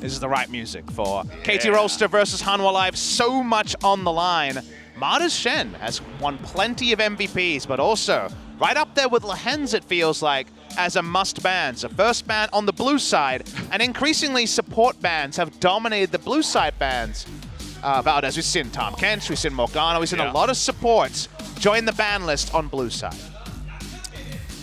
This is the right music for KT Rolster versus Hanwha Live. So much on the line. Martyrs Shen has won plenty of MVPs, but also right up there with Lehens, it feels like, as a must ban. So first ban on the blue side, and increasingly support bans have dominated the blue side bans. Valdez, we've seen Tom Kench, we've seen Morgana, we've seen a lot of supports join the ban list on blue side.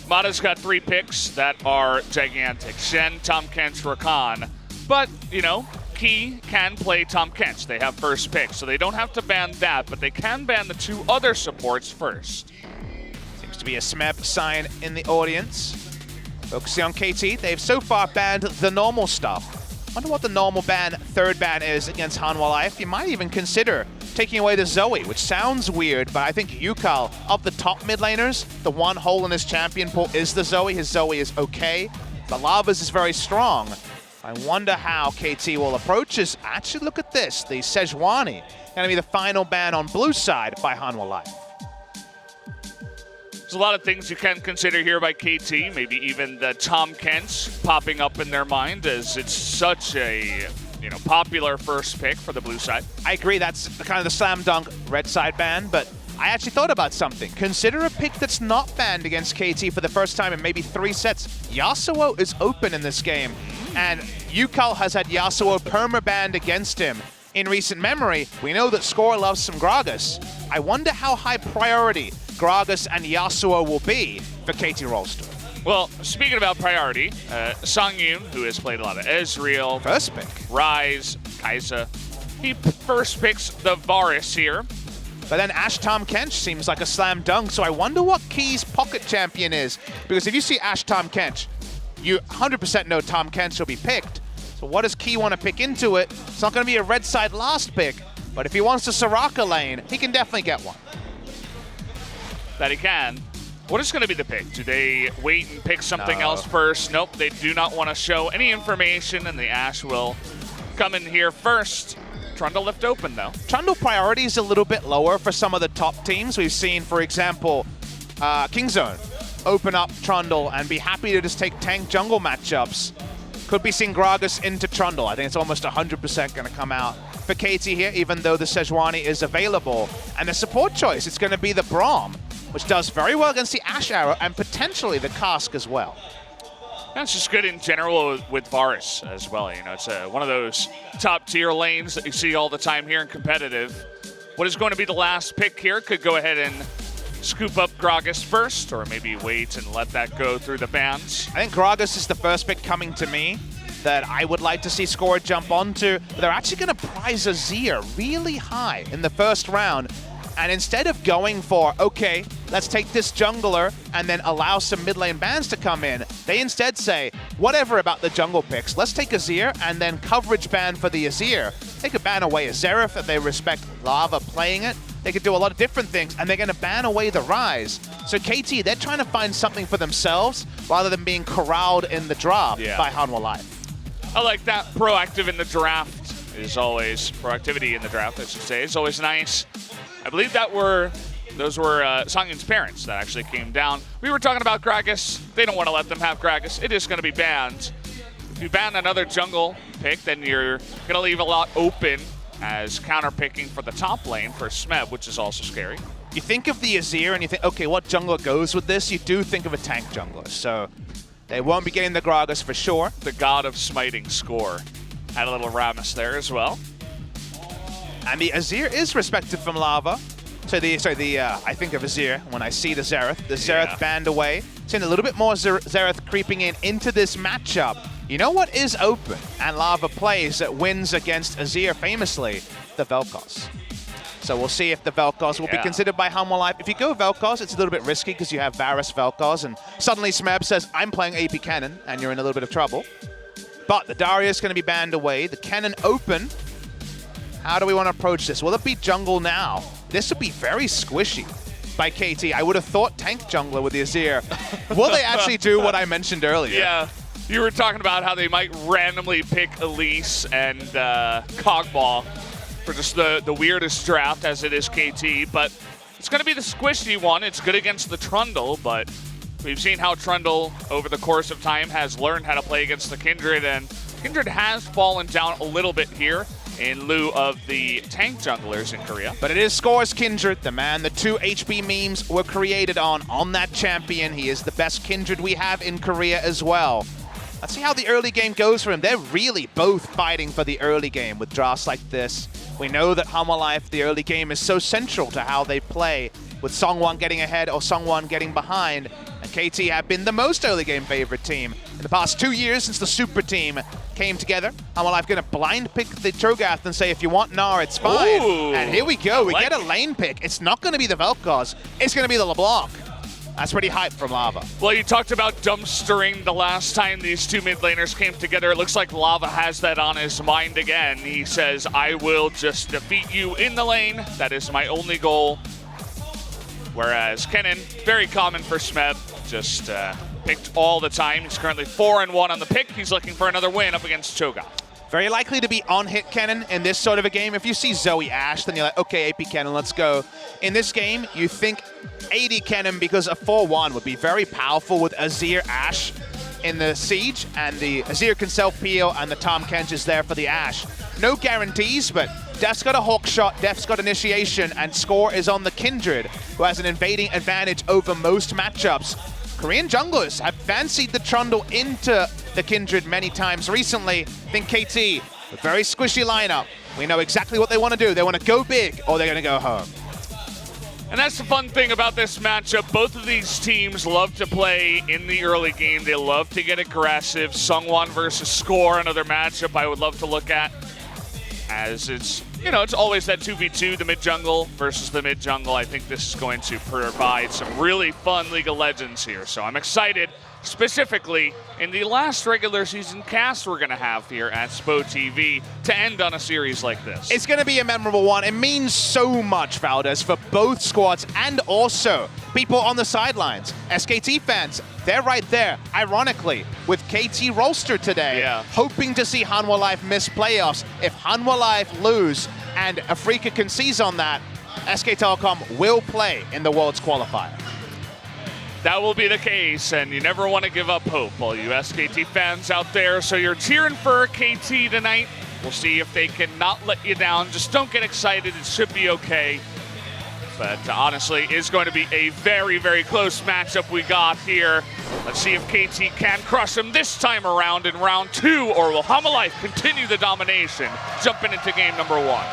Mata's got 3 picks that are gigantic. Shen, Tom Kench, Rakan. But, you know, Key can play Tom Kench. They have first pick, so they don't have to ban that, but they can ban the 2 other supports first. Seems to be a SMEB sign in the audience. Focusing on KT, they've so far banned the normal stuff. Wonder what the normal ban, third ban is against Hanwha Life. You might even consider taking away the Zoe, which sounds weird, but I think Yukal, of the top mid laners, the one hole in his champion pool is the Zoe. His Zoe is okay, but Lava's is very strong. I wonder how KT will approach this. Actually, look at this. The Sejuani going to be the final ban on blue side by Hanwha Life. There's a lot of things you can consider here by KT, maybe even the Tom Kench popping up in their mind, as it's such a popular first pick for the blue side. I agree, that's kind of the slam dunk red side ban, but I actually thought about something. Consider a pick that's not banned against KT for the first time in maybe 3 sets. Yasuo is open in this game, and Yukal has had Yasuo perma-banned against him in recent memory. We know that Score loves some Gragas. I wonder how high priority Gragas and Yasuo will be for KT Rolster. Well, speaking about priority, Songyun, who has played a lot of Ezreal, first pick, Ryze, Kai'Sa, he first picks the Varus here. But then Ashe Tom Kench seems like a slam dunk, so I wonder what Key's pocket champion is. Because if you see Ashe Tom Kench, you 100% know Tom Kench will be picked. So what does Key want to pick into it? It's not going to be a red side last pick, but if he wants the Soraka lane, he can definitely get one. That he can. What is going to be the pick? Do they wait and pick something else first? Nope, they do not want to show any information, and the Ashe will come in here first. Trundle left open, though. Trundle priority is a little bit lower for some of the top teams. We've seen, for example, Kingzone open up Trundle and be happy to just take tank jungle matchups. Could be seeing Gragas into Trundle. I think it's almost 100% going to come out for KT here, even though the Sejuani is available. And the support choice, it's going to be the Braum, which does very well against the Ashe Arrow and potentially the Cask as well. That's just good in general with Varus as well. You know, it's one of those top tier lanes that you see all the time here in competitive. What is going to be the last pick here? Could go ahead and scoop up Gragas first, or maybe wait and let that go through the bans. I think Gragas is the first pick coming to me that I would like to see Score jump onto. They're actually going to prize Azir really high in the first round. And instead of going for, okay, let's take this jungler and then allow some mid lane bans to come in, they instead say, whatever about the jungle picks, let's take Azir and then coverage ban for the Azir. They could ban away a Xerath if they respect Lava playing it. They could do a lot of different things, and they're going to ban away the Ryze. So KT, they're trying to find something for themselves rather than being corralled in the draft by Hanwha Life. I like that. Proactive in the draft is always, proactivity in the draft, I should say, is always nice. I believe those were Songyun's parents that actually came down. We were talking about Gragas. They don't want to let them have Gragas. It is going to be banned. If you ban another jungle pick, then you're going to leave a lot open as counter-picking for the top lane for SMEB, which is also scary. You think of the Azir and you think, okay, what jungler goes with this? You do think of a tank jungler. So they won't be getting the Gragas for sure. The god of smiting Score. Had a little Rammus there as well. And the Azir is respected from Lava. So I think of Azir when I see the Xerath. The Xerath banned away. Seeing a little bit more Xerath creeping into this matchup. You know what is open and Lava plays that wins against Azir famously? The Vel'Koz. So we'll see if the Vel'Koz will be considered by Hanwha Life. If you go Vel'Koz, it's a little bit risky because you have Varus Vel'Koz, and suddenly SMEB says, I'm playing AP Cannon, and you're in a little bit of trouble. But the Darius is going to be banned away. The Cannon open. How do we want to approach this? Will it be jungle now? This would be very squishy by KT. I would have thought tank jungler with the Azir. Will they actually do what I mentioned earlier? Yeah. You were talking about how they might randomly pick Elise and Cogball for just the weirdest draft as it is KT, but it's going to be the squishy one. It's good against the Trundle, but we've seen how Trundle over the course of time has learned how to play against the Kindred, and Kindred has fallen down a little bit here in lieu of the tank junglers in Korea. But it is Score's Kindred, the man the 2 HP memes were created on that champion. He is the best Kindred we have in Korea as well. Let's see how the early game goes for him. They're really both fighting for the early game with drafts like this. We know that Hanwha Life, the early game, is so central to how they play, with Songwon getting ahead or Songwon getting behind. And KT have been the most early game favorite team in the past 2 years since the Super Team came together. Hanwha Life going to blind pick the Cho'Gath and say, if you want Gnar, it's fine. Ooh, and here we go. We get a lane pick. It's not going to be the Vel'Koz. It's going to be the LeBlanc. That's pretty hype from Lava. Well, you talked about dumpstering the last time these two mid laners came together. It looks like Lava has that on his mind again. He says, I will just defeat you in the lane. That is my only goal. Whereas Kennen, very common for Smeb, just picked all the time. He's currently 4-1 on the pick. He's looking for another win up against Cho'Gath. Very likely to be on-hit Kennen in this sort of a game. If you see Zoe Ashe, then you're like, okay, AP Kennen, let's go. In this game, you think AD Kennen, because a 4-1 would be very powerful with Azir Ashe in the Siege, and the Azir can self-peel, and the Tahm Kench is there for the Ashe. No guarantees, but Def's got a Hawk Shot, Def's got Initiation, and Score is on the Kindred, who has an invading advantage over most matchups. Korean junglers have fancied the Trundle into the Kindred many times recently. I think KT, a very squishy lineup. We know exactly what they want to do. They want to go big, or they're going to go home. And that's the fun thing about this matchup. Both of these teams love to play in the early game. They love to get aggressive. Sungwon versus Score, another matchup I would love to look at, as it's, you know, it's always that 2v2, the mid jungle versus the mid jungle. I think this is going to provide some really fun League of Legends here. So I'm excited, specifically in the last regular season cast we're going to have here at SPO TV to end on a series like this. It's going to be a memorable one. It means so much, Valdez, for both squads and also people on the sidelines. SKT fans, they're right there, ironically, with KT Rolster today, hoping to see Hanwha Life miss playoffs. If Hanwha Life lose and Afrika can seize on that, SK Telecom will play in the Worlds qualifier. That will be the case, and you never want to give up hope, all you SKT fans out there. So you're cheering for KT tonight. We'll see if they can not let you down. Just don't get excited. It should be okay. But honestly, it's going to be a very, very close matchup we got here. Let's see if KT can crush them this time around in round 2, or will Hanwha Life continue the domination, jumping into game number 1.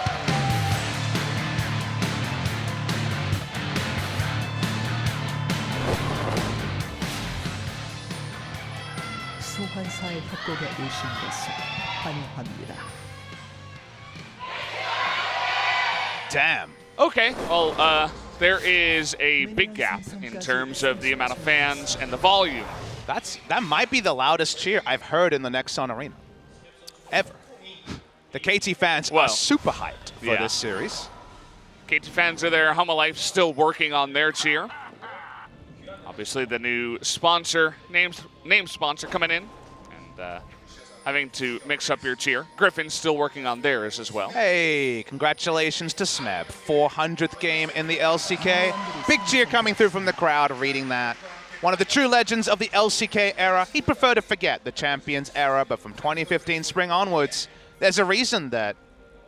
소환사의 협곡에 오신 것을 환영합니다. Damn. Okay, well, there is a big gap in terms of the amount of fans and the volume. That might be the loudest cheer I've heard in the Nexon Arena. Ever. The KT fans are super hyped for this series. KT fans are there. Hanwha Life still working on their cheer. Obviously, the new sponsor, name sponsor coming in, and having to mix up your cheer. Griffin's still working on theirs as well. Hey, congratulations to Smeb. 400th game in the LCK. Big cheer coming through from the crowd, reading that. One of the true legends of the LCK era. He'd prefer to forget the Champions era, but from 2015 spring onwards, there's a reason that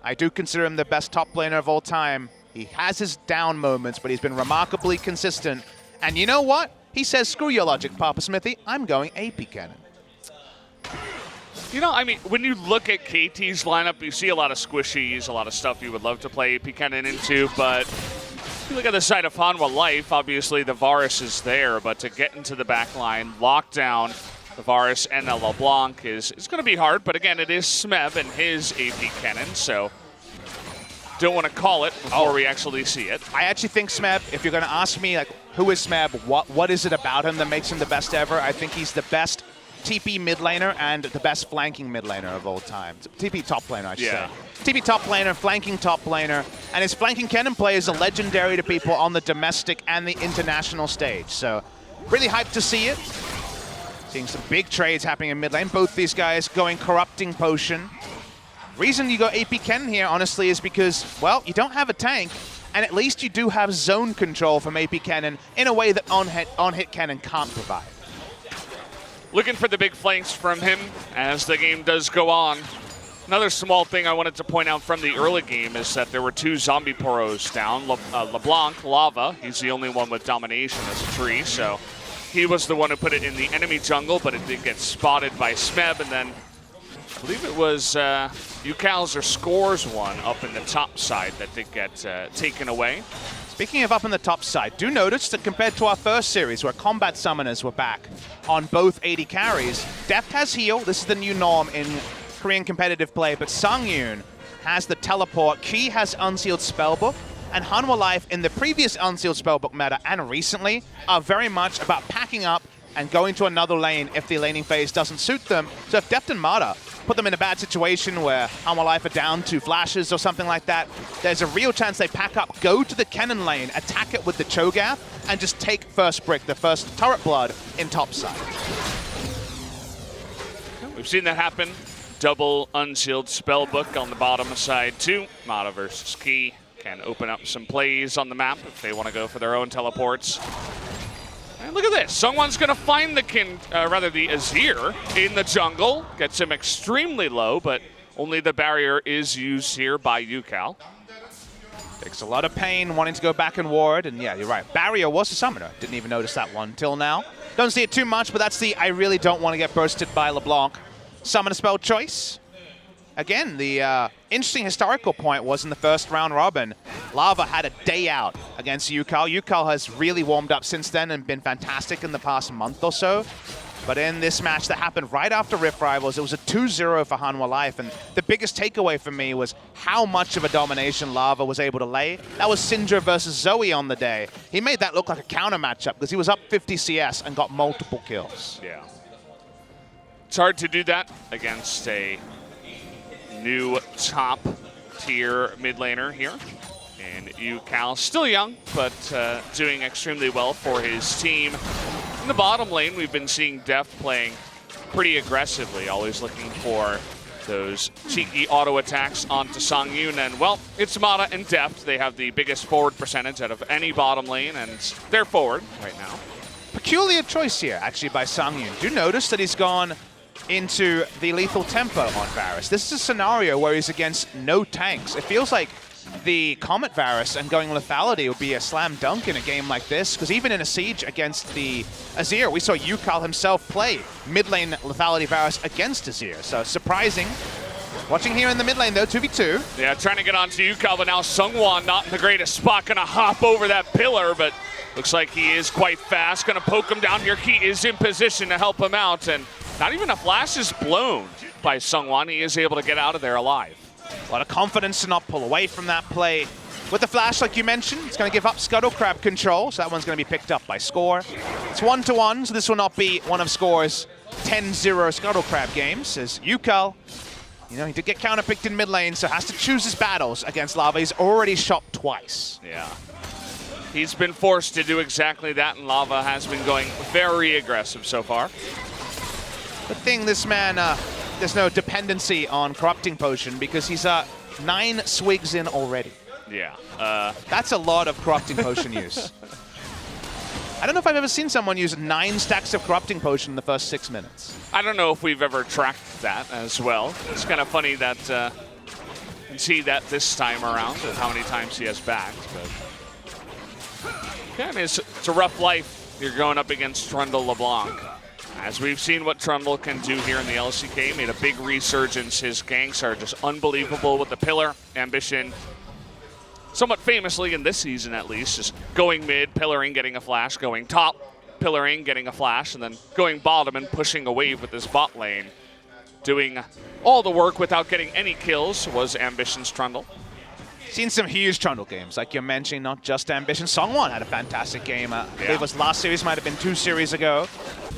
I do consider him the best top laner of all time. He has his down moments, but he's been remarkably consistent. And you know what? He says, screw your logic, Papa Smithy. I'm going AP Kennen. You know, I mean, when you look at KT's lineup, you see a lot of squishies, a lot of stuff you would love to play AP Kennen into, but if you look at the side of Hanwha Life, obviously the Varus is there, but to get into the back line, lock down the Varus and the LeBlanc is going to be hard, but again, it is Smeb and his AP Kennen, so don't want to call it before we actually see it. I actually think Smeb, if you're going to ask me, like, who is Smeb, what is it about him that makes him the best ever? I think he's the best TP mid laner and the best flanking mid laner of all time. TP top laner, I should say. TP top laner, flanking top laner, and his flanking Kennen play is a legendary to people on the domestic and the international stage. So really hyped to see it. Seeing some big trades happening in mid lane. Both these guys going Corrupting Potion. Reason you go AP Kennen here, honestly, is because, well, you don't have a tank, and at least you do have zone control from AP Kennen in a way that on-hit Kennen can't provide. looking for the big flanks from him as the game does go on. Another small thing I wanted to point out from the early game is that there were 2 zombie poros down. LeBlanc, Lava, he's the only one with domination as a tree, so he was the one who put it in the enemy jungle, but it did get spotted by Smeb, and then I believe it was UCal's or Score's one up in the top side that did get taken away. Speaking of up in the top side, do notice that compared to our first series where combat summoners were back on both 80 carries, Deft has heal. This is the new norm in Korean competitive play, but Sungyun has the teleport, Key has Unsealed Spellbook, and Hanwha Life in the previous Unsealed Spellbook meta and recently are very much about packing up and going to another lane if the laning phase doesn't suit them. So if Deft and Mata put them in a bad situation where Hanwha Life are down 2 flashes or something like that, there's a real chance they pack up, go to the Kennen lane, attack it with the Cho'Gath, and just take first brick, the first turret blood in top side. We've seen that happen. Double Unsealed Spellbook on the bottom side too. Mata versus Key can open up some plays on the map if they want to go for their own teleports. And look at this. Sungwon's going to find the the Azir in the jungle. Gets him extremely low, but only the barrier is used here by UCal. Takes a lot of pain wanting to go back and ward, and yeah, you're right. Barrier was a summoner. Didn't even notice that one till now. Don't see it too much, but that's the I really don't want to get bursted by LeBlanc. Summon a spell choice. Again, the interesting historical point was in the first round robin, Lava had a day out against UCal. UCal has really warmed up since then and been fantastic in the past month or so. But in this match that happened right after Rift Rivals, it was a 2-0 for Hanwha Life. And the biggest takeaway for me was how much of a domination Lava was able to lay. That was Syndra versus Zoe on the day. He made that look like a counter matchup because he was up 50 CS and got multiple kills. Yeah. It's hard to do that against a new top tier mid laner here. And UCal, still young, but doing extremely well for his team. In the bottom lane, we've been seeing Deft playing pretty aggressively, always looking for those cheeky auto attacks onto Sungyun. And, well, it's Mata and Deft. They have the biggest forward percentage out of any bottom lane, and they're forward right now. Peculiar choice here, actually, by Sungyun. Do notice that he's gone into the lethal tempo on Varus. This is a scenario where he's against no tanks. It feels like the Comet Varus and going lethality would be a slam dunk in a game like this, because even in a siege against the Azir, we saw UCal himself play mid lane lethality Varus against Azir. So surprising. Watching here in the mid lane though, 2v2. Yeah, trying to get onto UCal, but now Sungwon not in the greatest spot, gonna hop over that pillar, but looks like he is quite fast. Gonna poke him down here. He is in position to help him out, and not even a flash is blown by Sungwon. He is able to get out of there alive. A lot of confidence to not pull away from that play. With the flash, like you mentioned, it's going to give up Scuttle Crab control, so that one's going to be picked up by Score. It's 1-1, so this will not be one of Score's 10-0 Scuttle Crab games, as UCal, you know, he did get counterpicked in mid lane, so has to choose his battles against Lava. He's already shot twice. Yeah. He's been forced to do exactly that, and Lava has been going very aggressive so far. The thing, this man, there's no dependency on Corrupting Potion because he's 9 swigs in already. Yeah. That's a lot of Corrupting Potion use. I don't know if I've ever seen someone use 9 stacks of Corrupting Potion in the first 6 minutes. I don't know if we've ever tracked that as well. It's kind of funny that you see that this time around, and how many times he has backed. But yeah, I mean, it's a rough life. You're going up against Trundle LeBlanc. As we've seen what Trundle can do here in the LCK, made a big resurgence. His ganks are just unbelievable with the pillar. Ambition, somewhat famously in this season at least, just going mid, pillaring, getting a flash, going top, pillaring, getting a flash, and then going bottom and pushing a wave with his bot lane. Doing all the work without getting any kills was Ambition's Trundle. Seen some huge Trundle games, like you're mentioning, not just Ambition. Songwon had a fantastic game. I believe it was last series, might have been 2 series ago.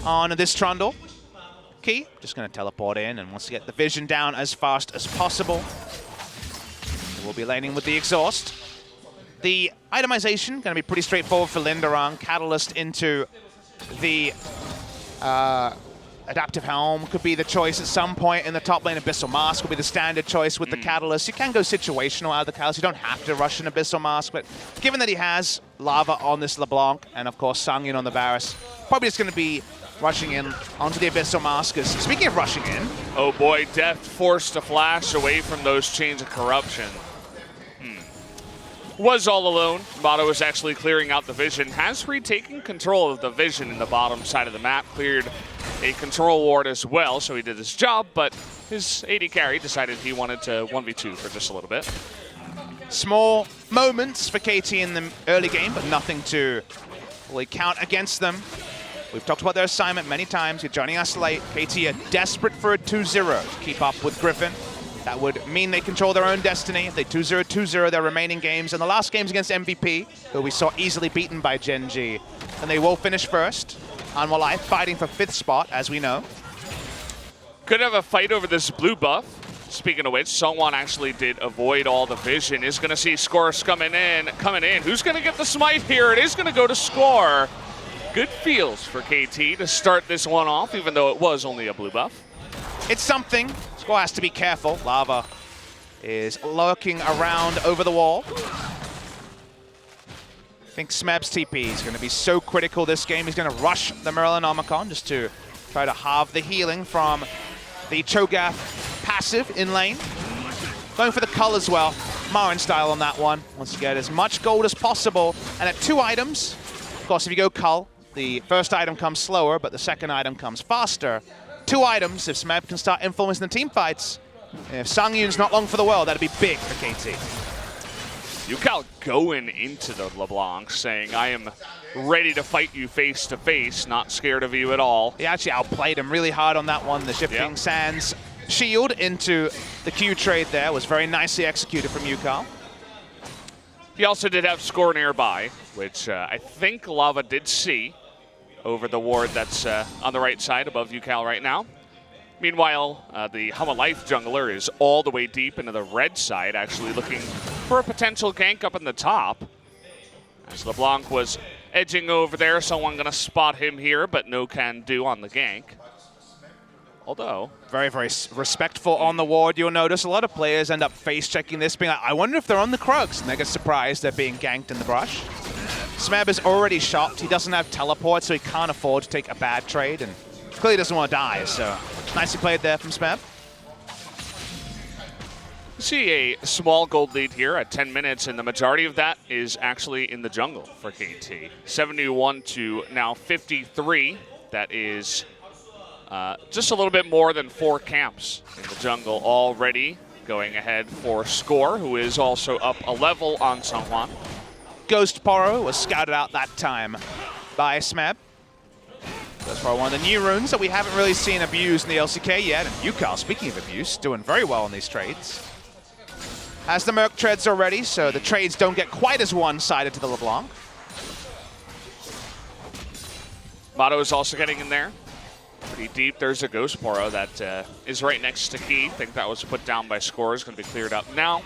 On this Trundle, Key just going to teleport in and wants to get the vision down as fast as possible. We'll be laning with the exhaust. The itemization going to be pretty straightforward for Linderang. Catalyst into the Adaptive Helm could be the choice at some point in the top lane. Abyssal Mask will be the standard choice with the Catalyst. You can go situational out of the Catalyst. You don't have to rush an Abyssal Mask, but given that he has Lava on this LeBlanc and, of course, Sungyun on the Varus, probably just going to be rushing in onto the Abyssal Maskers. Speaking of rushing in, oh boy, Death forced to flash away from those chains of corruption. Was all alone. Motto was actually clearing out the vision. Has retaken control of the vision in the bottom side of the map. Cleared a control ward as well, so he did his job, but his AD carry decided he wanted to 1v2 for just a little bit. Small moments for KT in the early game, but nothing to really count against them. We've talked about their assignment many times. You're joining us late. KT are desperate for a 2-0 to keep up with Griffin. That would mean they control their own destiny. If they 2-0, 2-0 their remaining games. And the last games against MVP, who we saw easily beaten by Gen G. And they will finish first. Hanwha Life fighting for 5th spot, as we know. Could have a fight over this blue buff. Speaking of which, Sungwon actually did avoid all the vision. Is going to see Score coming in. Who's going to get the smite here? It is going to go to Score. Good feels for KT to start this one off, even though it was only a blue buff. It's something. Score has to be careful. Lava is lurking around over the wall. I think Smeb's TP is going to be so critical this game. He's going to rush the Merlinomicon just to try to halve the healing from the Cho'Gath passive in lane. Going for the cull as well. Marin style on that one. Wants to get as much gold as possible. And at 2 items, of course, if you go cull, the first item comes slower, but the second item comes faster. 2 items, if Smeb can start influencing the team fights. If Sangyun's not long for the world, that'd be big for KT. Yukal going into the LeBlanc, saying, I am ready to fight you face to face, not scared of you at all. He actually outplayed him really hard on that one. The shifting sands shield into the Q trade there was very nicely executed from Yukal. He also did have Score nearby, which I think Lava did see over the ward that's on the right side above Yukal right now. Meanwhile, the Hanwha Life jungler is all the way deep into the red side, actually looking for a potential gank up in the top. As LeBlanc was edging over there, someone going to spot him here, but no can do on the gank. Although, very, very respectful on the ward. You'll notice a lot of players end up face-checking this, being like, I wonder if they're on the Krugs, and they get surprised they're being ganked in the brush. Smeb is already shocked. He doesn't have teleport, so he can't afford to take a bad trade, and clearly doesn't want to die, so nicely played there from Smeb. See a small gold lead here at 10 minutes, and the majority of that is actually in the jungle for KT. 71 to now 53. That is just a little bit more than 4 camps in the jungle already. Going ahead for Score, who is also up a level on Sungwon. Ghost Poro was scouted out that time by Smeb. That's probably one of the new runes that we haven't really seen abused in the LCK yet. And Yukal, speaking of abuse, doing very well in these trades. Has the Merc treads already, so the trades don't get quite as one-sided to the LeBlanc. Motto is also getting in there. Pretty deep. There's a Ghost Poro that is right next to Key. I think that was put down by Score. Is going to be cleared up now.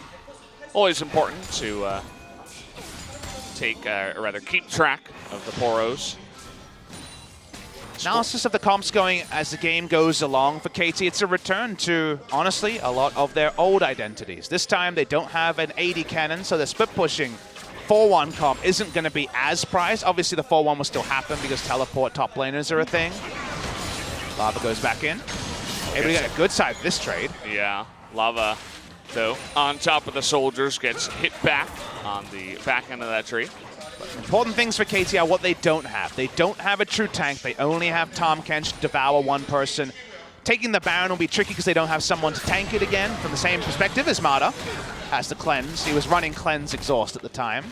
Always important to keep track of the Poros. Analysis of the comps going as the game goes along for KT. It's a return to, honestly, a lot of their old identities. This time they don't have an AD cannon, so they're split pushing. 4-1 comp isn't going to be as prized. Obviously the 4-1 will still happen because teleport top laners are a thing. Lava goes back in. Able to get a good side of this trade. Yeah, Lava, though, on top of the soldiers, gets hit back on the back end of that tree. Important things for KT are what they don't have. They don't have a true tank. They only have Tahm Kench devour one person. Taking the Baron will be tricky because they don't have someone to tank it again from the same perspective as Mada has the cleanse. He was running cleanse exhaust at the time.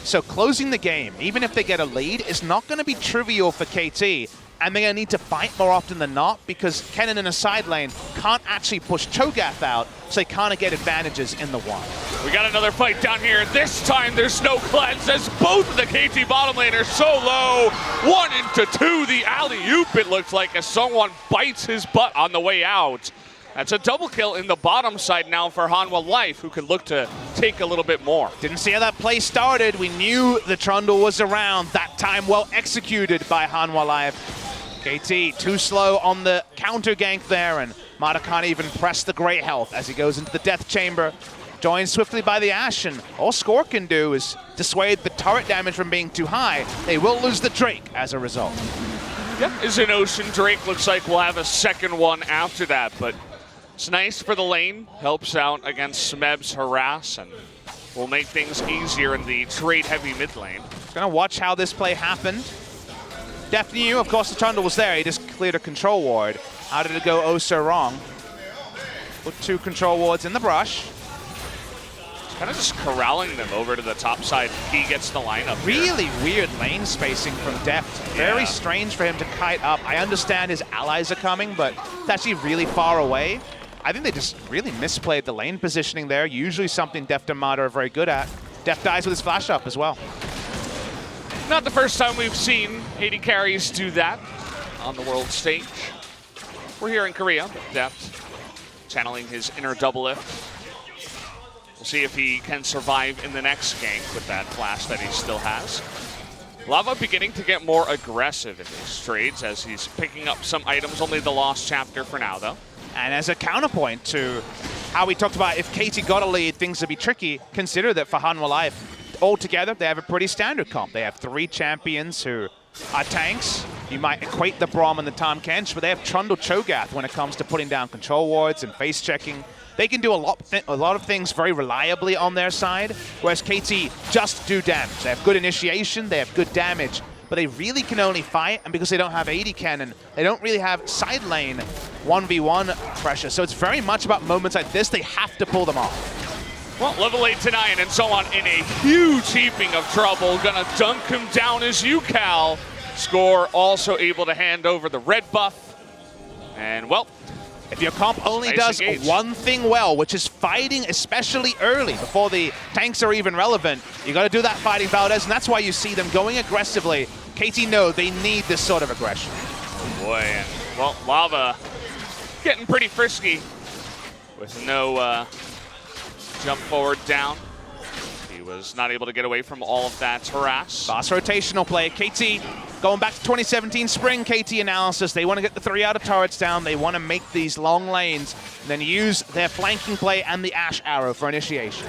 So closing the game, even if they get a lead, is not going to be trivial for KT. And they're going to need to fight more often than not because Kennen in a side lane can't actually push Cho'Gath out, so they can't get advantages in the one. We got another fight down here. This time there's no cleanse as both of the KT bottom laners so low. 1 into 2, the alley-oop it looks like as someone bites his butt on the way out. That's a double kill in the bottom side now for Hanwha Life, who can look to take a little bit more. Didn't see how that play started. We knew the Trundle was around. That time well executed by Hanwha Life. KT too slow on the counter gank there, and Mada can't even press the great health as he goes into the death chamber. Joined swiftly by the Ashe, and all Score can do is dissuade the turret damage from being too high. They will lose the Drake as a result. Yeah, is an Ocean Drake. Looks like we'll have a second one after that, but it's nice for the lane. Helps out against Smeb's harass and will make things easier in the trade-heavy mid lane. Gonna watch how this play happened. Deft knew, of course, the Trundle was there. He just cleared a control ward. How did it go oh so wrong? Put 2 control wards in the brush. Kind of just corralling them over to the top side. He gets the lineup. Really weird lane spacing from Deft. Very strange for him to kite up. I understand his allies are coming, but it's actually really far away. I think they just really misplayed the lane positioning there. Usually something Deft and Mata are very good at. Deft dies with his flash up as well. Not the first time we've seen AD carries do that on the world stage. We're here in Korea, but Deft channeling his inner double lift. We'll see if he can survive in the next gank with that flash that he still has. Lava beginning to get more aggressive in these trades as he's picking up some items. Only the lost chapter for now, though. And as a counterpoint to how we talked about if KT got a lead, things would be tricky, consider that for Hanwha Life, altogether, they have a pretty standard comp. They have 3 champions who are tanks. You might equate the Braum and the Tahm Kench, but they have Trundle Cho'Gath when it comes to putting down control wards and face checking. They can do a lot of things very reliably on their side, whereas KT just do damage. They have good initiation, they have good damage, but they really can only fight, and because they don't have AD cannon, they don't really have side lane 1v1 pressure. So it's very much about moments like this, they have to pull them off. Well, level 8 to 9 and so on in a huge heaping of trouble. Gonna dunk him down as UCal. Score also able to hand over the red buff. And well, if your comp only nice does engage. one thing well, which is fighting, especially early, before the tanks are even relevant, you got to do that fighting, Valdez, and that's why you see them going aggressively. KT know they need this sort of aggression. Oh boy, and well, Lava getting pretty frisky with no jump forward down. He was not able to get away from all of that harass. Fast rotational play. KT going back to 2017 spring KT analysis. They want to get the 3 out of turrets down. They want to make these long lanes and then use their flanking play and the Ash Arrow for initiation.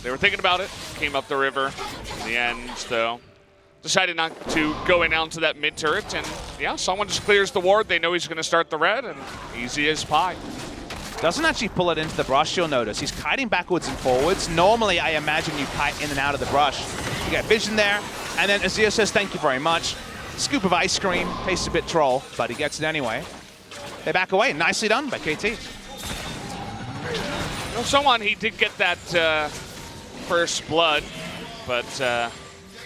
They were thinking about it, came up the river. In the end, though, decided not to go in onto that mid turret. And yeah, someone just clears the ward. They know he's going to start the red, and easy as pie. Doesn't actually pull it into the brush, you'll notice. He's kiting backwards and forwards. Normally, I imagine you kite in and out of the brush. You get vision there, and then Azir says, thank you very much. Scoop of ice cream, tastes a bit troll, but he gets it anyway. They back away, nicely done by KT. You know, someone, he did get that first blood, but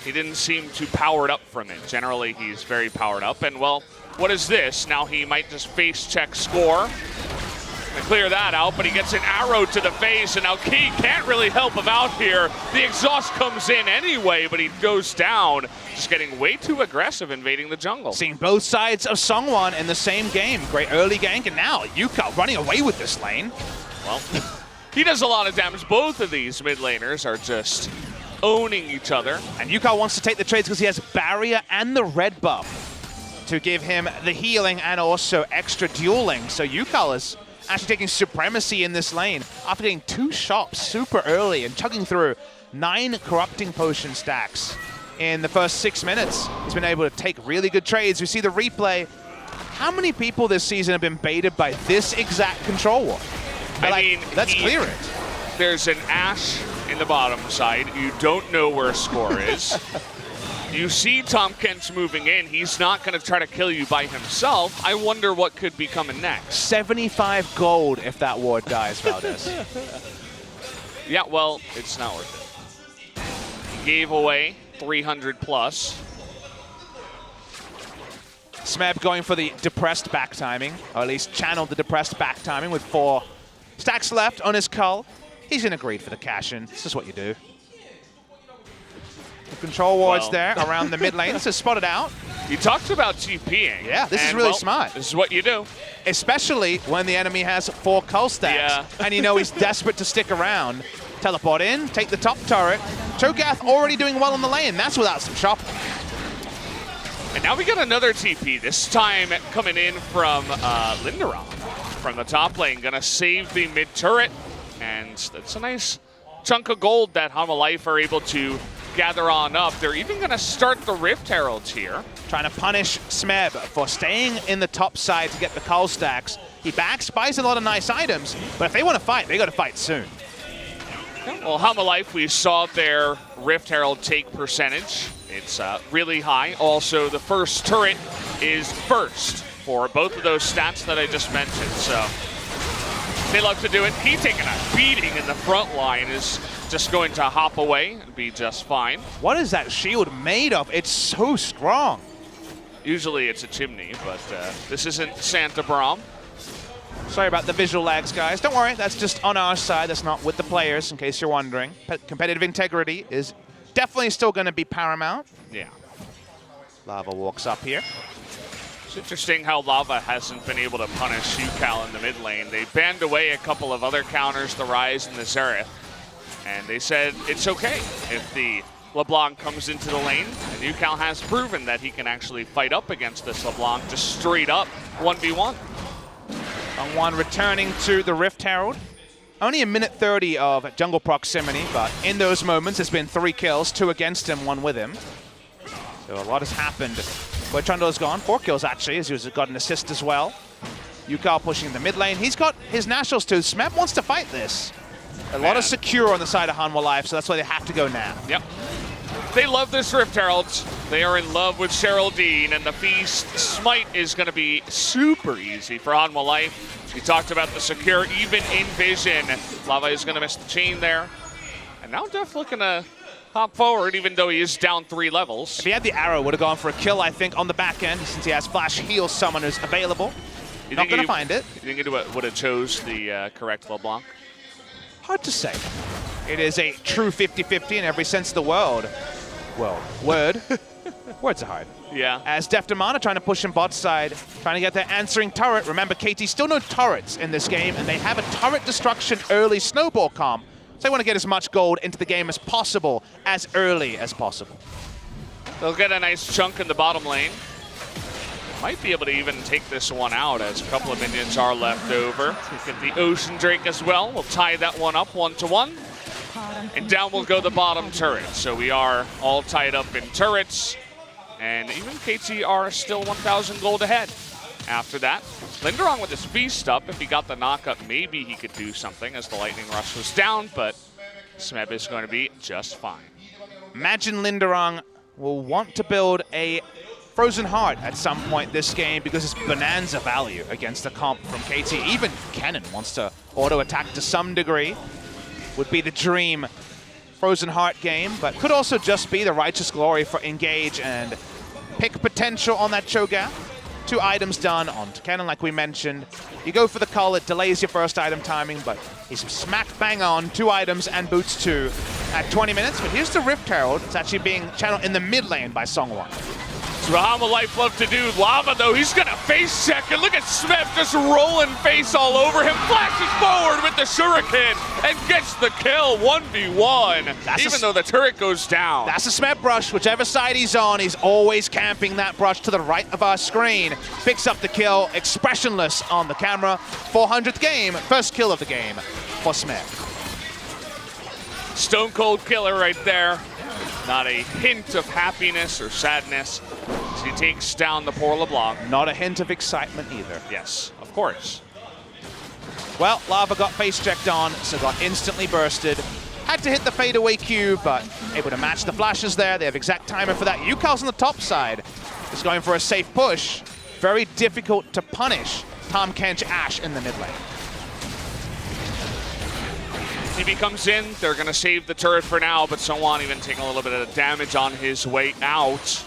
he didn't seem too powered up from it. Generally, he's very powered up, and well, what is this? Now he might just face check score. To clear that out, but he gets an arrow to the face, and now Key can't really help him out here. The exhaust comes in anyway, but he goes down, just getting way too aggressive invading the jungle. Seeing both sides of Songwon in the same game. Great early gank, and now Yuka running away with this lane. Well, he does a lot of damage. Both of these mid laners are just owning each other. And Yuka wants to take the trades because he has barrier and the red buff to give him the healing and also extra dueling. So Yuka is actually taking supremacy in this lane after getting 2 shots super early and chugging through 9 corrupting potion stacks in the first 6 minutes. He's been able to take really good trades. We see the replay. How many people this season have been baited by this exact control war? I mean, let's clear it. There's an Ashe in the bottom side. You don't know where score is. You see Tahm Kench moving in. He's not going to try to kill you by himself. I wonder what could be coming next. 75 gold if that ward dies, Valdez. Yeah, well, it's not worth it. He gave away 300 plus. Smeb going for the depressed back timing, or at least channeled the depressed back timing with 4 stacks left on his cull. He's going to greed for the cash-in. This is what you do. The control wards there around the mid lane. This is spotted out. You talked about TPing. Yeah, this is really smart. This is what you do. Especially when the enemy has 4 cull stacks. Yeah. And you know he's desperate to stick around. Teleport in, take the top turret. Cho'Gath already doing well in the lane. That's without some shopping. And now we got another TP, this time coming in from Linderoth from the top lane. Gonna save the mid turret. And that's a nice chunk of gold that Hanwha Life are able to gather on up. They're even going to start the Rift Heralds here. Trying to punish Smeb for staying in the top side to get the cull stacks. He buys a lot of nice items, but if they want to fight, they got to fight soon. Well, Hanwha Life, we saw their Rift Herald take percentage. It's really high. Also, the first turret is first for both of those stats that I just mentioned. So they love to do it. He taking a beating in the front line, is just going to hop away and be just fine. What is that shield made of? It's so strong. Usually it's a chimney, but this isn't Santa Brom. Sorry about the visual lags, guys. Don't worry, that's just on our side. That's not with the players, in case you're wondering. Competitive integrity is definitely still going to be paramount. Yeah. Lava walks up here. It's interesting how Lava hasn't been able to punish UCal in the mid lane. They banned away a couple of other counters, the Ryze and the Xerath, and they said it's okay if the LeBlanc comes into the lane, and UCal has proven that he can actually fight up against this LeBlanc just straight up 1v1. One returning to the Rift Herald. Only a minute 30 of jungle proximity, but in those moments, it's been 3 kills, 2 against him, 1 with him. So a lot has happened. Where Trundle's gone, 4 kills actually, as he's got an assist as well. UCal pushing the mid lane. He's got his nationals too. Smeb wants to fight this. A lot of secure on the side of Hanwha Life, so that's why they have to go now. Yep. They love this Rift Heralds. They are in love with Geraldine, and the Feast Smite is going to be super easy for Hanwha Life. We talked about the secure, even in vision. Lava is going to miss the chain there. And now Def looking to hop forward, even though he is down 3 levels. If he had the arrow, would have gone for a kill, I think, on the back end, since he has flash heal summoners available. Not going to find it. You think he would have chose the correct LeBlanc? Hard to say. It is a true 50-50 in every sense of the word. Words are hard. Yeah. As Def Demana trying to push him bot side, trying to get their answering turret. Remember, KT still no turrets in this game, and they have a turret destruction early snowball comp. So they want to get as much gold into the game as possible, as early as possible. They'll get a nice chunk in the bottom lane. Might be able to even take this one out, as a couple of minions are left over. Get the Ocean Drake as well. We'll tie that one up 1-1. And down will go the bottom turret. So we are all tied up in turrets. And even KT are still 1,000 gold ahead. After that, Linderong with his beast up. If he got the knockup, maybe he could do something, as the Lightning Rush was down, but Smeb is going to be just fine. Imagine Linderong will want to build a Frozen Heart at some point this game, because it's bonanza value against the comp from KT. Even Kennen wants to auto-attack to some degree. Would be the dream Frozen Heart game, but could also just be the Righteous Glory for Engage and pick potential on that Cho'Gath. 2 items done onto Kennen, like we mentioned. You go for the cull, it delays your first item timing, but he's smack bang on 2 items and boots 2 at 20 minutes. But here's the Rift Herald. It's actually being channeled in the mid lane by Songwon. That's what Hanwha Life love to do. Lava, though, he's going to face check. And look at Smeb just rolling face all over him. Flashes forward with the shuriken and gets the kill 1v1, even though the turret goes down. That's a Smeb brush. Whichever side he's on, he's always camping that brush to the right of our screen. Picks up the kill, expressionless on the camera. 400th game, first kill of the game for Smeb. Stone cold killer right there. Not a hint of happiness or sadness as he takes down the poor LeBlanc. Not a hint of excitement either. Yes, of course. Well, Lava got face checked on, so got instantly bursted. Had to hit the fadeaway Q, but able to match the flashes there. They have exact timer for that. UCal's on the top side. Just going for a safe push. Very difficult to punish Tahm Kench Ashe in the mid lane. TB comes in, they're going to save the turret for now, but Songwon even taking a little bit of damage on his way out.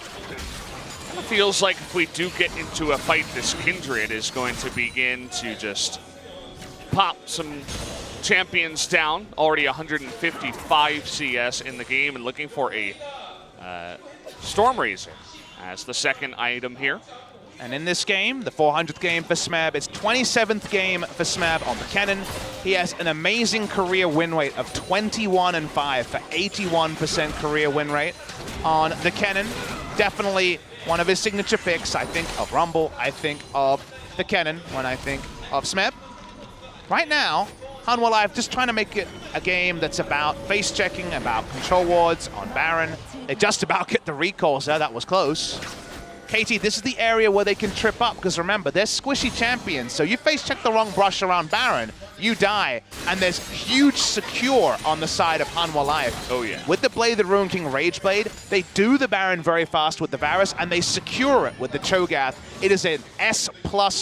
Kind of feels like if we do get into a fight, this Kindred is going to begin to just pop some champions down. Already 155 CS in the game, and looking for a Storm Razor as the second item here. And in this game, the 400th game for Smeb, it's 27th game for Smeb on the Kennen. He has an amazing career win rate of 21-5 for 81% career win rate on the Kennen. Definitely one of his signature picks. I think of Rumble, I think of the Kennen when I think of Smeb. Right now, Hanwha Life just trying to make it a game that's about face checking, about control wards on Baron. They just about get the recalls there, that was close. KT, this is the area where they can trip up, because remember, they're squishy champions, so you face check the wrong brush around Baron, you die, and there's huge secure on the side of Hanwha Life. Oh yeah. With the Blade of the Ruin King Rage Blade, they do the Baron very fast with the Varus, and they secure it with the Cho'Gath. It is an S+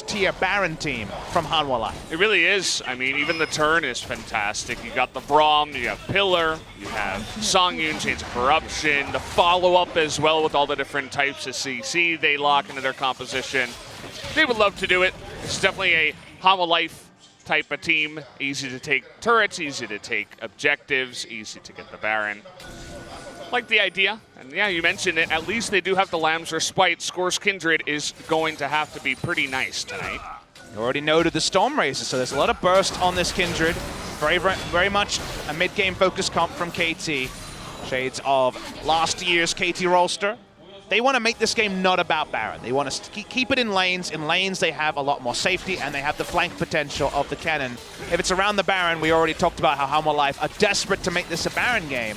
tier Baron team from Hanwha Life. It really is. I mean, even the turn is fantastic. You got the Braum, you have Pillar, you have Songyun, Chains of Corruption, the follow-up as well with all the different types of CC they lock into their composition. They would love to do it. It's definitely a Hanwha Life type of team. Easy to take turrets, easy to take objectives, easy to get the Baron. Like the idea, and yeah, you mentioned it, at least they do have the Lamb's Respite. Score's Kindred is going to have to be pretty nice tonight. You already noted the Storm Razor, so there's a lot of burst on this Kindred. Very much a mid-game focus comp from KT. Shades of last year's KT Rolster. They want to make this game not about Baron. They want to keep it in lanes. In lanes, they have a lot more safety, and they have the flank potential of the cannon. If it's around the Baron, we already talked about how Hanwha Life are desperate to make this a Baron game.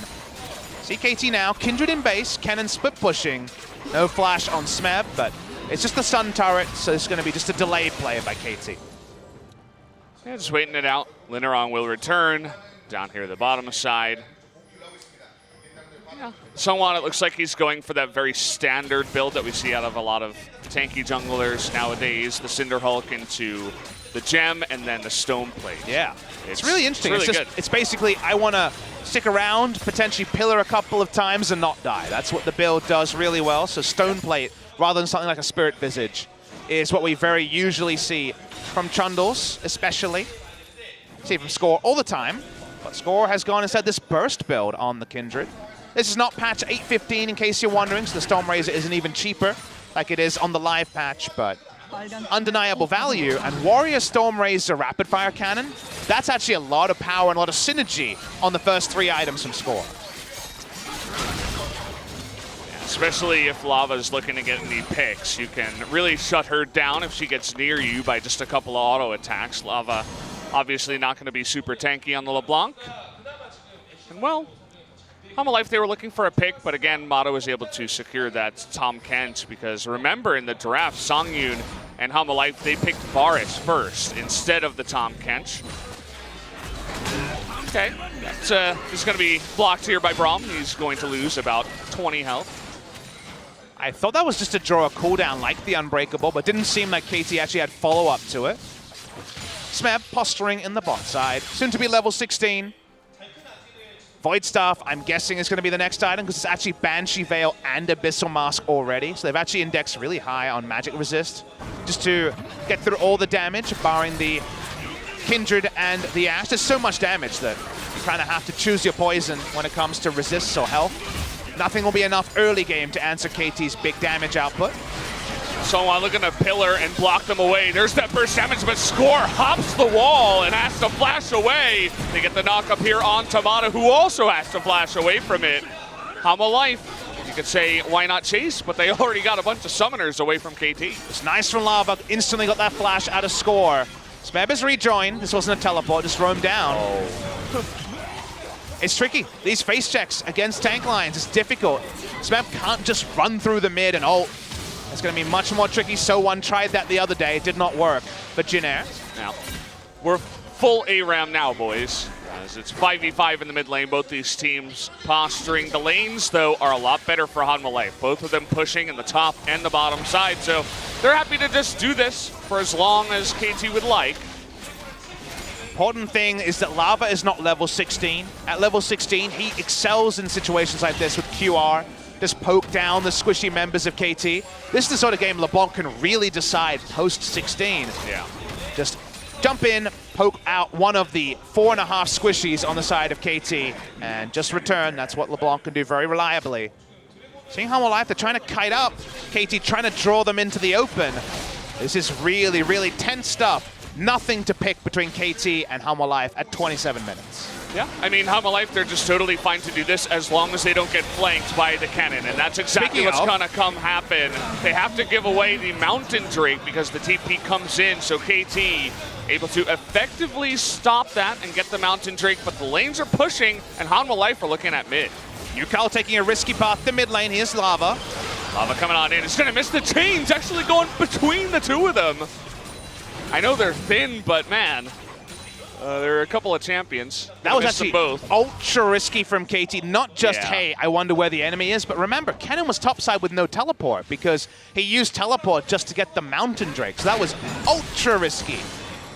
See KT now, Kindred in base, cannon split pushing. No flash on Smeb, but it's just the stun turret, so it's going to be just a delayed play by KT. Yeah, just waiting it out. Lineron will return down here at the bottom side. Yeah. Somewhat, it looks like he's going for that very standard build that we see out of a lot of tanky junglers nowadays. The Cinder Hulk into the Gem and then the Stone Plate. Yeah, it's really interesting. It's really good. It's basically, I want to stick around, potentially pillar a couple of times and not die. That's what the build does really well. So Stone Plate, rather than something like a Spirit Visage, is what we very usually see from Trundles, especially. See from Score all the time. But Score has gone and said this burst build on the Kindred. This is not patch 8.15 in case you're wondering, so the Storm Razor isn't even cheaper like it is on the live patch, but undeniable value. And Warrior Storm Razor Rapid Fire Cannon, that's actually a lot of power and a lot of synergy on the first 3 items from Score. Yeah, especially if Lava's looking to get any picks, you can really shut her down if she gets near you by just a couple of auto attacks. Lava obviously not going to be super tanky on the LeBlanc. And well, Hanwha Life, they were looking for a pick, but again, Motto was able to secure that Tom Kent, because remember in the draft, Songyun and Hanwha Life, they picked Varus first instead of the Tom Kent. Okay, that's is going to be blocked here by Braum. He's going to lose about 20 health. I thought that was just to draw a cooldown like the Unbreakable, but didn't seem like KT actually had follow-up to it. Smeb posturing in the bot side, soon to be level 16. Void Staff, I'm guessing, is going to be the next item because it's actually Banshee Veil and Abyssal Mask already. So they've actually indexed really high on magic resist just to get through all the damage, barring the Kindred and the Ash. There's so much damage that you kind of have to choose your poison when it comes to resists or health. Nothing will be enough early game to answer KT's big damage output. Someone looking to pillar and block them away. There's that burst damage, but Score hops the wall and has to flash away. They get the knock up here on Tamada, who also has to flash away from it. Hanwha Life, you could say, why not chase? But they already got a bunch of summoners away from KT. It's nice from Lava, instantly got that flash out of Score. Smeb is rejoined. This wasn't a teleport, just roamed down. It's tricky. These face checks against tank lines, it's difficult. Smeb can't just run through the mid and ult. It's going to be much more tricky. So1 tried that the other day. It did not work. But Jinair. Now, we're full ARAM now, boys. As it's 5v5 in the mid lane. Both these teams posturing. The lanes, though, are a lot better for Hanwha Life. Both of them pushing in the top and the bottom side. So they're happy to just do this for as long as KT would like. Important thing is that Lava is not level 16. At level 16, he excels in situations like this with QR. Just poke down the squishy members of KT. This is the sort of game LeBlanc can really decide post-16. Yeah. Just jump in, poke out one of the 4.5 squishies on the side of KT, and just return. That's what LeBlanc can do very reliably. Seeing Hanwha Life, they're trying to kite up. KT trying to draw them into the open. This is really, really tense stuff. Nothing to pick between KT and Hanwha Life at 27 minutes. Yeah, I mean, Hanwha Life, they're just totally fine to do this as long as they don't get flanked by the cannon, and that's exactly what's going to come happen. They have to give away the Mountain Drake because the TP comes in, so KT able to effectively stop that and get the Mountain Drake, but the lanes are pushing, and Hanwha Life are looking at mid. Yukal taking a risky path to mid lane. Here's Lava. Lava coming on in. It's going to miss the chains, actually going between the two of them. I know they're thin, but man, there are a couple of champions. That was actually both. ultra risky from KT. Not just, hey, I wonder where the enemy is, but remember, Kennen was topside with no teleport because he used teleport just to get the Mountain Drake. So that was ultra risky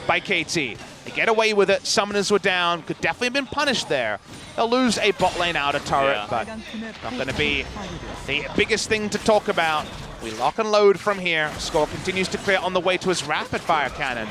by KT. They get away with it. Summoners were down. Could definitely have been punished there. They'll lose a bot lane outer turret, but not going to be the biggest thing to talk about. We lock and load from here. Score continues to clear on the way to his rapid fire cannon.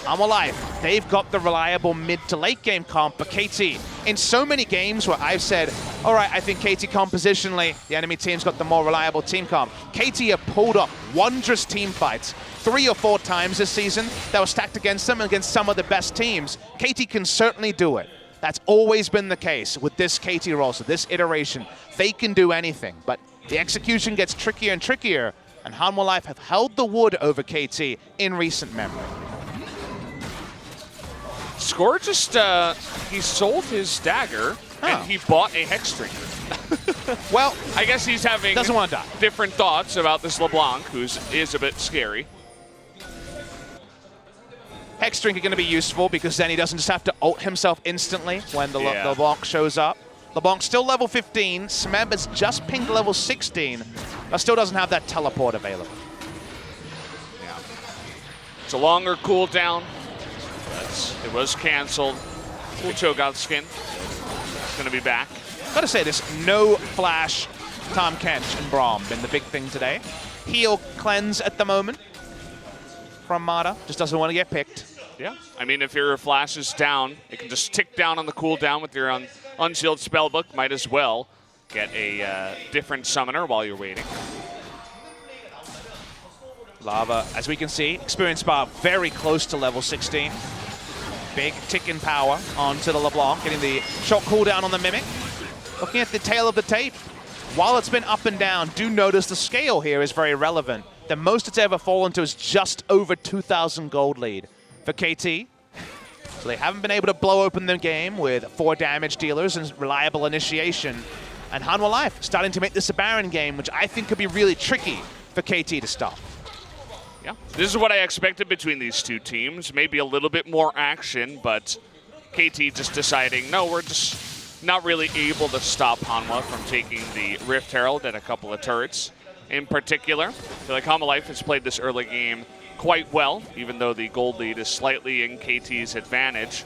Hanwha Life, they've got the reliable mid to late game comp, but KT, in so many games where I've said, all right, I think KT compositionally, the enemy team's got the more reliable team comp. KT have pulled off wondrous team fights 3 or 4 times this season that were stacked against them and against some of the best teams. KT can certainly do it. That's always been the case with this KT Rolster, this iteration. They can do anything, but the execution gets trickier and trickier, and Hanwha Life have held the wood over KT in recent memory. Score just, he sold his dagger and he bought a Hexdrinker. Well, I guess he's having doesn't want to die. Different thoughts about this LeBlanc, who is a bit scary. Hexdrinker going to be useful because then he doesn't just have to ult himself instantly when the LeBlanc shows up. LeBlanc still level 15. Smeb has just pinged level 16, but still doesn't have that teleport available. Yeah. It's a longer cooldown. It was canceled. Cho'Gath skin. It's going to be back. Gotta say this, no flash Tahm Kench and Braum been the big thing today. Heal cleanse at the moment from Mata. Just doesn't want to get picked. Yeah. I mean, if your flash is down, it can just tick down on the cooldown with your Unsealed Spellbook. Might as well get a different summoner while you're waiting. Lava, as we can see, experience bar very close to level 16. Big tick in power onto the LeBlanc, getting the short cooldown on the Mimic. Looking at the tail of the tape, while it's been up and down, do notice the scale here is very relevant. The most it's ever fallen to is just over 2,000 gold lead for KT. So they haven't been able to blow open the game with 4 damage dealers and reliable initiation. And Hanwha Life starting to make this a Baron game, which I think could be really tricky for KT to stop. Yeah, this is what I expected between these two teams. Maybe a little bit more action, but KT just deciding, no, we're just not really able to stop Hanwha from taking the Rift Herald and a couple of turrets in particular. I feel like Hanwha Life has played this early game quite well, even though the gold lead is slightly in KT's advantage.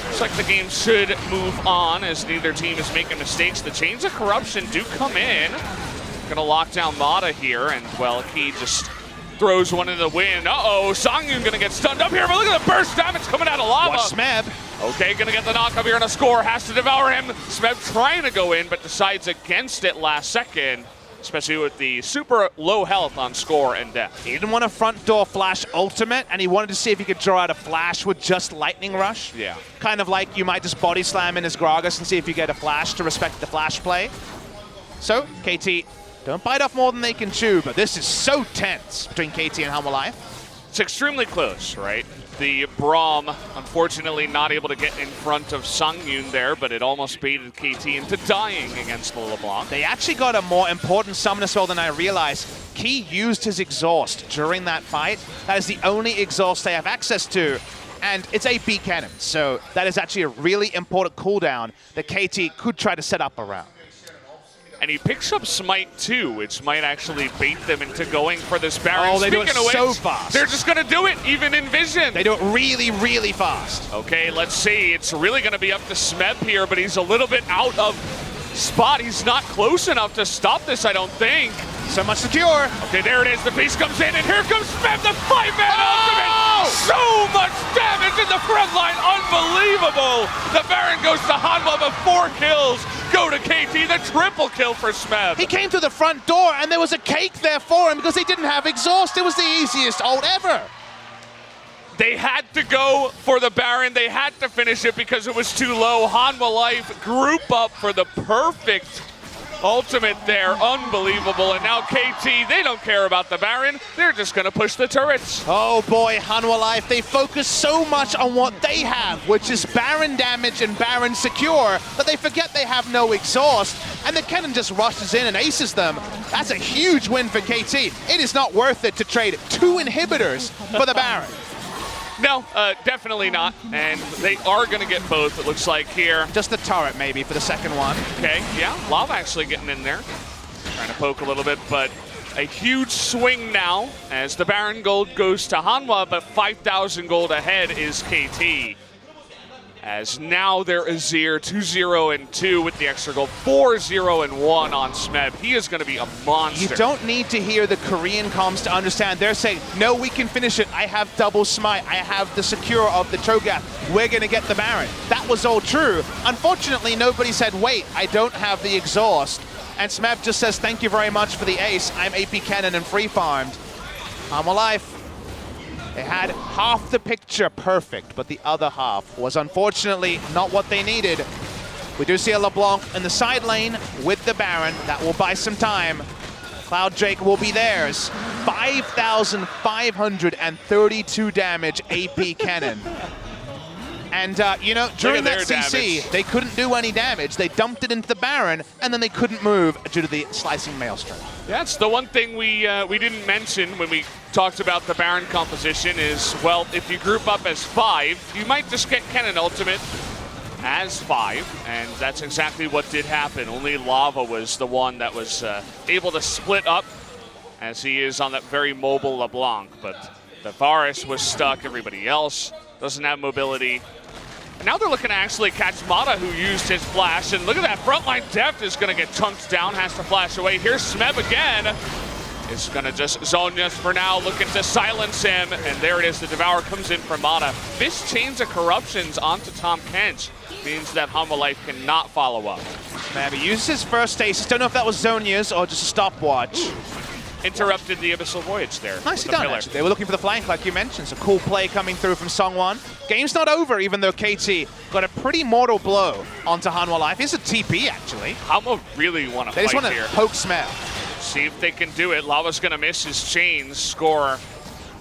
Looks like the game should move on as neither team is making mistakes. The Chains of Corruption do come in. Gonna lock down Mata here, and well, he just throws one in the wind. Uh-oh, Songyun gonna get stunned up here, but look at the burst damage coming out of Lava. Watch Smeb. Okay, gonna get the knock up here on a Score, has to devour him. Smeb trying to go in, but decides against it last second, especially with the super low health on Score and Death. He didn't want a front door flash ultimate, and he wanted to see if he could draw out a flash with just Lightning Rush. Yeah. Kind of like you might just body slam in his Gragas and see if you get a flash to respect the flash play. So, KT don't bite off more than they can chew, but this is so tense between KT and Hanwha Life. It's extremely close, right? The Braum, unfortunately, not able to get in front of Songyun there, but it almost baited KT into dying against the LeBlanc. They actually got a more important summoner spell than I realized. Key used his exhaust during that fight. That is the only exhaust they have access to, and it's a B cannon, so that is actually a really important cooldown that KT could try to set up around. And he picks up Smite too, which might actually bait them into going for this Baron. Oh, they do it so which, fast. They're just going to do it, even in Vision. They do it really, really fast. Okay, let's see. It's really going to be up to Smeb here, but he's a little bit out of spot. He's not close enough to stop this, I don't think. So much secure. Okay, there it is. The beast comes in, and here comes Smeb, the 5-man ultimate. So much damage in the front line. Unbelievable. The Baron goes to Hanwha, but 4 kills go to KT. The triple kill for Smeb. He came through the front door, and there was a cake there for him because he didn't have exhaust. It was the easiest ult ever. They had to go for the Baron. They had to finish it because it was too low. Hanwha Life group up for the perfect ultimate there, unbelievable. And now KT, they don't care about the Baron. They're just going to push the turrets. Oh boy, Hanwha Life, they focus so much on what they have, which is Baron damage and Baron secure, that they forget they have no exhaust, and the cannon just rushes in and aces them. That's a huge win for KT. It is not worth it to trade 2 inhibitors for the Baron. No, definitely not. And they are going to get both, it looks like here. Just the turret maybe for the second one. Okay, yeah, Lava actually getting in there. Trying to poke a little bit, but a huge swing now as the Baron gold goes to Hanwha, but 5,000 gold ahead is KT. As now they're Azir 2-0-2 with the extra gold, 4-0-1 on Smeb. He is going to be a monster. You don't need to hear the Korean comms to understand. They're saying, no, we can finish it. I have double smite. I have the secure of the Cho'Gath. We're going to get the Baron. That was all true. Unfortunately, nobody said, wait, I don't have the exhaust. And Smeb just says, thank you very much for the ace. I'm AP Cannon and free farmed. Hanwha Life. They had half the picture perfect, but the other half was unfortunately not what they needed. We do see a LeBlanc in the side lane with the Baron. That will buy some time. Cloud Drake will be theirs. 5,532 damage AP cannon. And, you know, during that CC, they couldn't do any damage. They dumped it into the Baron, and then they couldn't move due to the slicing Maelstrom. Yeah, that's the one thing we didn't mention when we talked about the Baron composition is, well, if you group up as 5, you might just get Cannon Ultimate as 5, and that's exactly what did happen. Only Lava was the one that was able to split up, as he is on that very mobile LeBlanc, but the Varus was stuck, everybody else doesn't have mobility. And now they're looking to actually catch Mata, who used his flash, and look at that, frontline depth is going to get chunked down, has to flash away. Here's Smeb again. Is going to just Zhonya's for now, looking to silence him, and there it is, the Devour comes in for Mata. This chains of corruptions onto Tahm Kench means that Hanwha Life cannot follow up. Smeb, he used his first stasis, don't know if that was Zhonya's or just a stopwatch. Interrupted the Abyssal Voyage there. Nicely done, actually. They were looking for the flank, like you mentioned. So cool play coming through from Songwon. Game's not over, even though KT got a pretty mortal blow onto Hanwha Life. It's a TP, actually. Hanwha really want to fight here. They just want to poke Smeb. See if they can do it. Lava's going to miss his chains. Score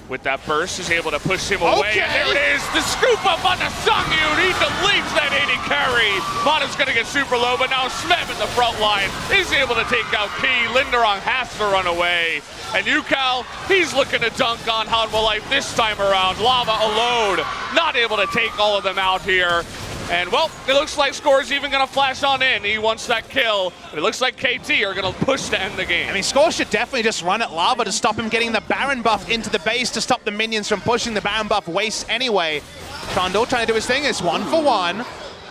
with that burst is able to push him away. And there it is, the scoop up on the Songyun. He deletes that 80 carry. Mata's going to get super low, but now Smeb in the front line is able to take out Key. Linderong has to run away. And Yukal, he's looking to dunk on Hanwha Life this time around. Lava alone, not able to take all of them out here. And, well, it looks like Score's even going to flash on in. He wants that kill. But it looks like KT are going to push to end the game. I mean, Score should definitely just run at Lava to stop him getting the Baron buff into the base to stop the minions from pushing the Baron buff waste anyway. Trundle trying to do his thing. It's 1-for-1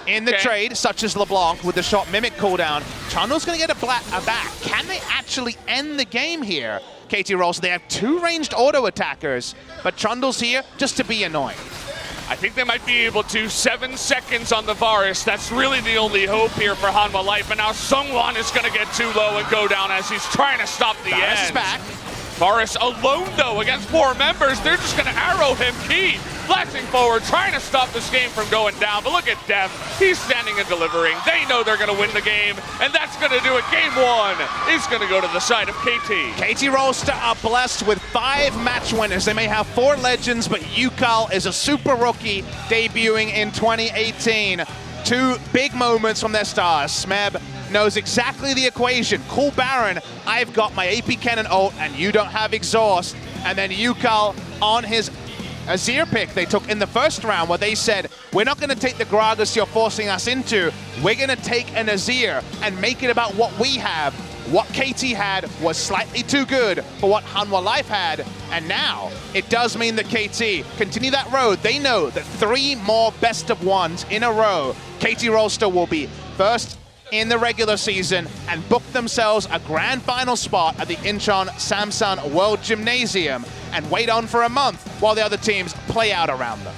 in the trade, such as LeBlanc with the shot mimic cooldown. Trundle's going to get a back. Can they actually end the game here? KT Rolster, they have 2 ranged auto attackers, but Trundle's here just to be annoying. I think they might be able to. 7 seconds on the Varus. That's really the only hope here for Hanwha Life. And now Sungwon is going to get too low and go down as he's trying to stop the Varus end. is back. Varus alone, though, against 4 members. They're just going to arrow him. Key flashing forward, trying to stop this game from going down. But look at Def. He's standing and delivering. They know they're going to win the game, and that's going to do it. Game 1 is going to go to the side of KT. KT Rolster are blessed with 5 match winners. They may have 4 legends, but Yukal is a super rookie debuting in 2018. 2 big moments from their stars. Smeb knows exactly the equation. Cool Baron, I've got my AP Cannon ult, and you don't have exhaust. And then Yukal on his Azir pick they took in the first round, where they said, we're not going to take the Gragas you're forcing us into. We're going to take an Azir and make it about what we have. What KT had was slightly too good for what Hanwha Life had, and now it does mean that KT continue that road. They know that 3 more best of 1s in a row, KT Rolster will be first in the regular season and book themselves a grand final spot at the Incheon Samsung World Gymnasium and wait on for a month while the other teams play out around them.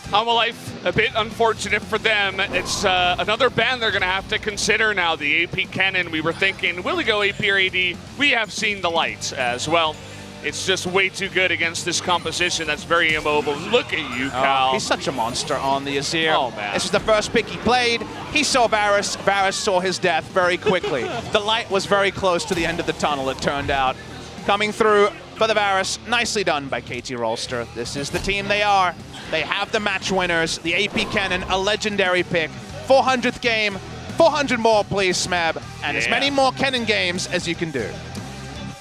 Hanwha Life, a bit unfortunate for them. It's another ban they're going to have to consider now. The AP Cannon, we were thinking, will he go AP or AD? We have seen the lights as well. It's just way too good against this composition that's very immobile. Look at you, Cal. He's such a monster on the Azir. Oh, man. This was the first pick he played. He saw Varus. Varus saw his death very quickly. The light was very close to the end of the tunnel, it turned out. Coming through for the Varus. Nicely done by KT Rolster. This is the team they are. They have the match winners. The AP Cannon, a legendary pick. 400th game. 400 more, please, Smeb. And as many more Cannon games as you can do.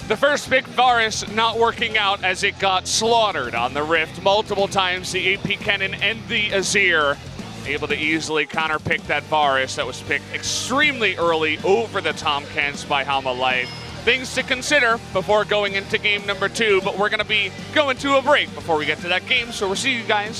The first pick, Varus, not working out as it got slaughtered on the Rift multiple times. The AP Cannon and the Azir able to easily counterpick that Varus that was picked extremely early over the Tomkins by Hanwha Life. Things to consider before going into game number 2, but we're going to be going to a break before we get to that game, so we'll see you guys